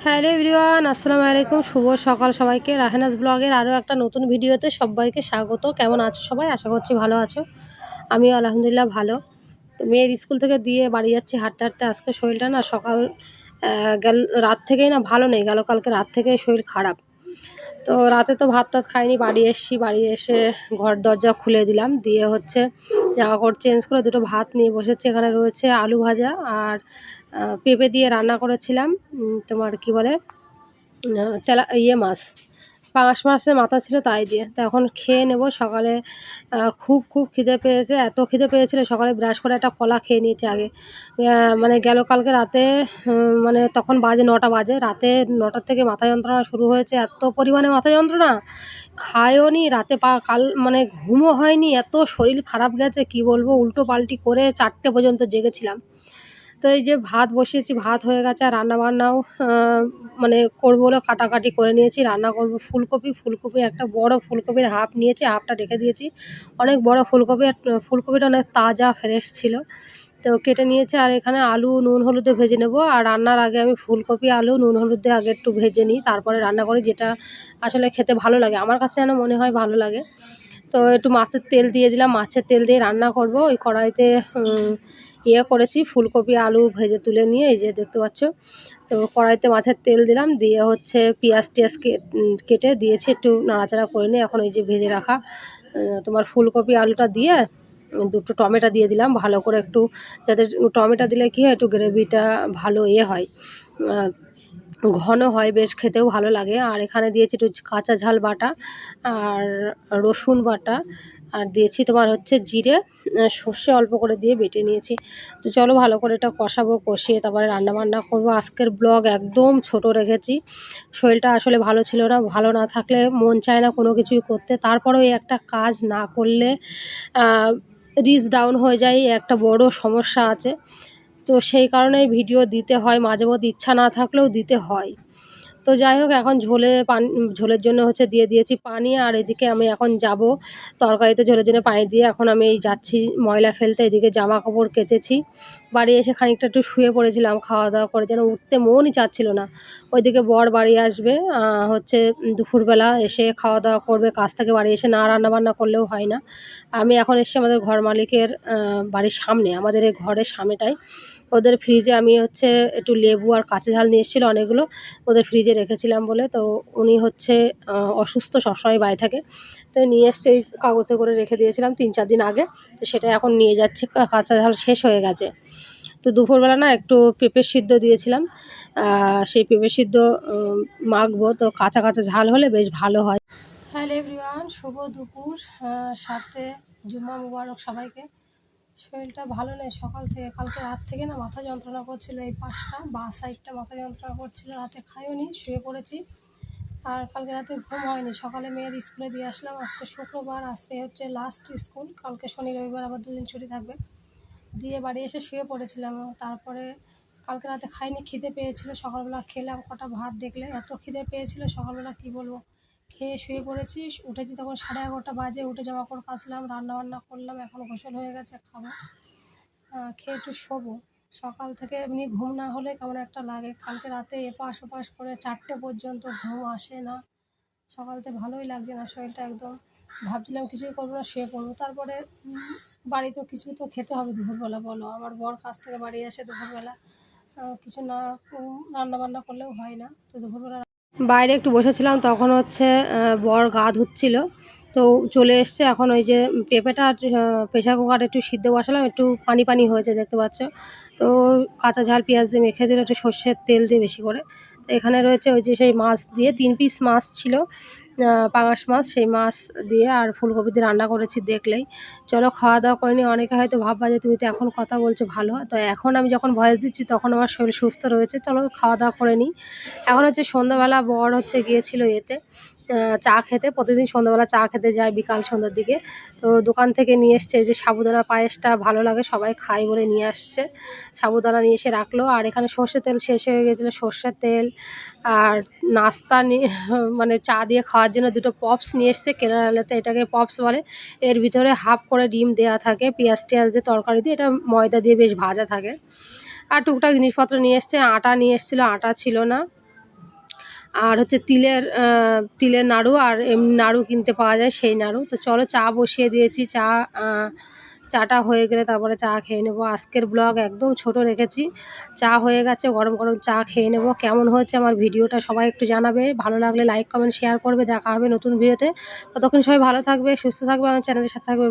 Hello everyone, আসসালামু আলাইকুম। শুভ সকাল সবাইকে। রাহেনাস ব্লগের আরও একটা নতুন ভিডিওতে সবাইকে স্বাগত। কেমন আছো সবাই? আশা করছি ভালো আছো। আমিও আলহামদুলিল্লাহ ভালো। তো মেয়ের স্কুল থেকে দিয়ে বাড়ি যাচ্ছি হাঁটতে হাঁটতে। আজকে শরীরটা না সকাল গেল রাত থেকেই না ভালো নেই, গেল কালকে রাত থেকেই শরীর খারাপ। তো রাতে তো ভাত টাত খাইনি, বাড়ি এসেছি। বাড়ি এসে ঘর দরজা খুলে দিলাম, দিয়ে হচ্ছে জামা কাপড় চেঞ্জ করে দুটো ভাত নিয়ে বসেছি। এখানে রয়েছে আলু ভাজা আর পেঁপে দিয়ে রান্না করেছিলাম। তোমার কি বলে, মাছ, পাঙাশ মাছের মাথা ছিল তাই দিয়ে। তো এখন খেয়ে নেব। সকালে খুব খুব খিদে পেয়েছে, এত খিদে পেয়েছিল সকালে ব্রাশ করে একটা কলা খেয়ে নিয়েছি আগে। মানে গেল কালকে রাতে, মানে তখন বাজে 9টা বাজে, রাতে 9টার থেকে মাথা যন্ত্রণা শুরু হয়েছে। এত পরিমাণে মাথা যন্ত্রণা, খায়ও নি রাতে, কাল মানে ঘুমও হয়নি, এত শরীর খারাপ গেছে কি বলবো। উল্টো পাল্টি করে 4টে পর্যন্ত জেগেছিলাম। তো এই যে ভাত বসিয়েছি, ভাত হয়ে গেছে। আর রান্নাবান্নাও মানে করবো বলে কাটাকাটি করে নিয়েছি। রান্না করব ফুলকপি। ফুলকপি একটা বড় ফুলকপির হাফ নিয়েছি, হাফটা রেখে দিয়েছি। অনেক বড় ফুলকপি, আর ফুলকপিটা অনেক তাজা ফ্রেশ ছিল, তো কেটে নিয়েছি। আর এখানে আলু নুন হলুদে ভেজে নেব। আর রান্নার আগে আমি ফুলকপি আলু নুন হলুদ দিয়ে আগে একটু ভেজে নিই, তারপরে রান্না করি, যেটা আসলে খেতে ভালো লাগে। আমার কাছে যেন মনে হয় ভালো লাগে। তো একটু মাছের তেল দিয়ে দিলাম, মাছের তেল দিয়ে রান্না করব। ওই কড়াইতে করেছি, ফুলকপি আলু ভেজে তুলে নিয়ে এই যে দেখতে পাচ্ছ। তো কড়াইতে মাছের তেল দিলাম, দিয়ে হচ্ছে পেঁয়াজ টিয়াজ কেটে দিয়েছি, একটু নাড়াচাড়া করে নিয়ে এখন এই যে ভেজে রাখা তোমার ফুলকপি আলুটা দিয়ে দুটো টমেটো দিয়ে দিলাম ভালো করে একটু, যাতে টমেটো দিলে কী হয়, একটু গ্রেভিটা ভালো হয়, ঘন হয়, বেশ খেতেও ভালো লাগে। আর এখানে দিয়েছি একটু কাঁচা ঝাল বাটা আর রসুন বাটা, আর দিয়েছি তোমার হচ্ছে জিরে, সর্ষে অল্প করে দিয়ে বেটে নিয়েছি। তো চলো ভালো করে এটা কষাবো, কষিয়ে তারপরে রান্নাবান্না করবো। আজকের ব্লগ একদম ছোট রেখেছি, শরীরটা আসলে ভালো ছিল না। ভালো না থাকলে মন চায় না কোনো কিছুই করতে। তারপরেও এই একটা কাজ না করলে রিচ ডাউন হয়ে যায়, একটা বড় সমস্যা আছে। তো সেই কারণেই ভিডিও দিতে হয়, মাঝে মধ্যে ইচ্ছা না থাকলেও দিতে হয়। তো যাই হোক, এখন ঝোলের জন্য হচ্ছে দিয়ে দিয়েছি পানি। আর এদিকে আমি এখন যাব তরকারিতে ঝোলের জন্য পানি দিয়ে, এখন আমি এই যাচ্ছি ময়লা ফেলতে। এদিকে জামা কাপড় কেচেছি, বাড়ি এসে খানিকটা একটু শুয়ে পড়েছিলাম, খাওয়া দাওয়া করে যেন উঠতে মনই চাচ্ছিল না। ওইদিকে বর বাড়ি আসবে, হচ্ছে দুপুরবেলা এসে খাওয়া দাওয়া করবে, কাজ থেকে বাড়ি এসে না রান্না বান্না করলেও হয় না। আমি এখন এসেছি আমাদের ঘর মালিকের বাড়ির সামনে, আমাদের এই ঘরের সামনেটাই। ওদের ফ্রিজে আমি হচ্ছে একটু লেবু আর কাঁচা ঝাল নিয়ে এসেছিলো অনেকগুলো, ওদের ফ্রিজে রেখেছিলাম বলে। তো উনি হচ্ছে অসুস্থ, সবসময় বাইরে থাকে। তো নিয়ে এসছে, এই কাগজে করে রেখে দিয়েছিলাম 3-4 দিন আগে। তো সেটা এখন নিয়ে যাচ্ছি, কাঁচা ঝাল শেষ হয়ে গেছে। তো দুপুরবেলা না একটু পেঁপে সিদ্ধ দিয়েছিলাম, সেই পেঁপে সিদ্ধ মাখবো। তো কাঁচা কাঁচা ঝাল হলে বেশ ভালো হয়। হ্যালো এভরিওয়ান, শুভ দুপুর। সাথে জুম্মা মুবারক সবাইকে। শরীরটা ভালো নেই সকাল থেকে, কালকে রাত থেকে না মাথা যন্ত্রণা করছিল, এই পাশটা বা সাইডটা মাথা যন্ত্রণা করছিল। রাতে খাইও নি, শুয়ে পড়েছি। আর কালকে রাতে ঘুম হয়নি। সকালে মেয়ের স্কুলে দিয়ে আসলাম, আজকে শুক্রবার, আজকে হচ্ছে লাস্ট স্কুল, কালকে শনি রবিবার আবার 2 দিন ছুটি থাকবে। দিয়ে বাড়ি এসে শুয়ে পড়েছিলাম। তারপরে কালকে রাতে খাইনি, খিদে পেয়েছিল, সকালবেলা খেলাম কটা ভাত, দেখলে এত খিদে পেয়েছিল সকালবেলা কি বলবো। খেয়ে শুয়ে পড়েছি, উঠেছি তখন 11:30 বাজে। উঠে জামা কাপড় কাচলাম, রান্নাবান্না করলাম, এখন গোসল হয়ে গেছে, খাবো, খেয়ে একটু শোবো। সকাল থেকে এমনি ঘুম না হলে কেমন একটা লাগে। কালকে রাতে এপাশ ওপাশ করে 4টে পর্যন্ত ঘুম আসে না। সকালতে ভালোই লাগছে না শরীরটা একদম। ভাবছিলাম কিছুই করবো না, শুয়ে পড়বো। তারপরে বাড়িতে কিছু তো খেতে হবে দুপুরবেলা, বলো। আমার বর কাজ থেকে বাড়ি আসে দুপুরবেলা, কিছু না রান্না বান্না করলেও হয় না। তো দুপুরবেলা বাইরে একটু বসেছিলাম, তখন হচ্ছে বর গা ধুচ্ছিল। তো চলে এসছে। এখন ওই যে পেঁপেটা প্রেশার কুকারে একটু সিদ্ধ বসালাম, একটু পানি পানি হয়েছে দেখতে পাচ্ছ। তো কাঁচা ঝাল পেঁয়াজ দিয়ে মেখে দিল, একটু সর্ষের তেল দিয়ে বেশি করে। তো এখানে রয়েছে ওই যে সেই মাছ দিয়ে 3 পিস মাছ ছিল, পাঙাশ মাছ, সেই মাছ দিয়ে আর ফুলকপি দিয়ে রান্না করেছি দেখলেই। চলো খাওয়া দাওয়া করে নিই। অনেকে হয়তো ভাববা যে তুমি তো এখন কথা বলছো, ভালো। তো এখন আমি যখন ভয়েস দিচ্ছি তখন আমার শরীর সুস্থ রয়েছে। চলো খাওয়া দাওয়া করে নিই। এখন হচ্ছে সন্ধ্যাবেলা বর হচ্ছে গিয়েছিল এতে চা খেতে। প্রতিদিন সন্ধ্যাবেলা চা খেতে যায় বিকাল সন্ধ্যার দিকে। তো দোকান থেকে নিয়ে এসছে এই যে সাবুদানা পায়েসটা, ভালো লাগে, সবাই খায় বলে নিয়ে আসছে। সাবুদানা নিয়ে এসে রাখলো। আর এখানে সর্ষের তেল শেষ হয়ে গেছিলো, সর্ষের তেল আর নাস্তা নিয়ে মানে চা দিয়ে খাওয়ার জন্য দুটো পপস নিয়ে এসছে। কেরালাতে এটাকে পপস বলে। এর ভিতরে হাফ করে ডিম দেওয়া থাকে, পেঁয়াজ টেয়াজ দিয়ে তরকারি দিয়ে, এটা ময়দা দিয়ে বেশ ভাজা থাকে। আর টুকটাক জিনিসপত্র নিয়ে এসছে। আটা নিয়ে এসেছিলো, আটা ছিল না। আর হচ্ছে তিলের নাড়ু আর এমনি নাড়ু কিনতে পাওয়া যায় সেই নাড়ু। তো চলো চা বসিয়ে দিয়েছি, চাটা হয়ে গেলে তারপরে চা খেয়ে নেবো। আজকের ব্লগ একদম ছোট রেখেছি। চা হয়ে গেছে, গরম গরম চা খেয়ে নেবো। কেমন হয়েছে আমার ভিডিওটা সবাই একটু জানাবে, ভালো লাগলে লাইক কমেন্ট শেয়ার করবে। দেখা হবে নতুন ভিডিওতে। ততক্ষণ সবাই ভালো থাকবে, সুস্থ থাকবে, আমার চ্যানেলের সাথে থাকবে।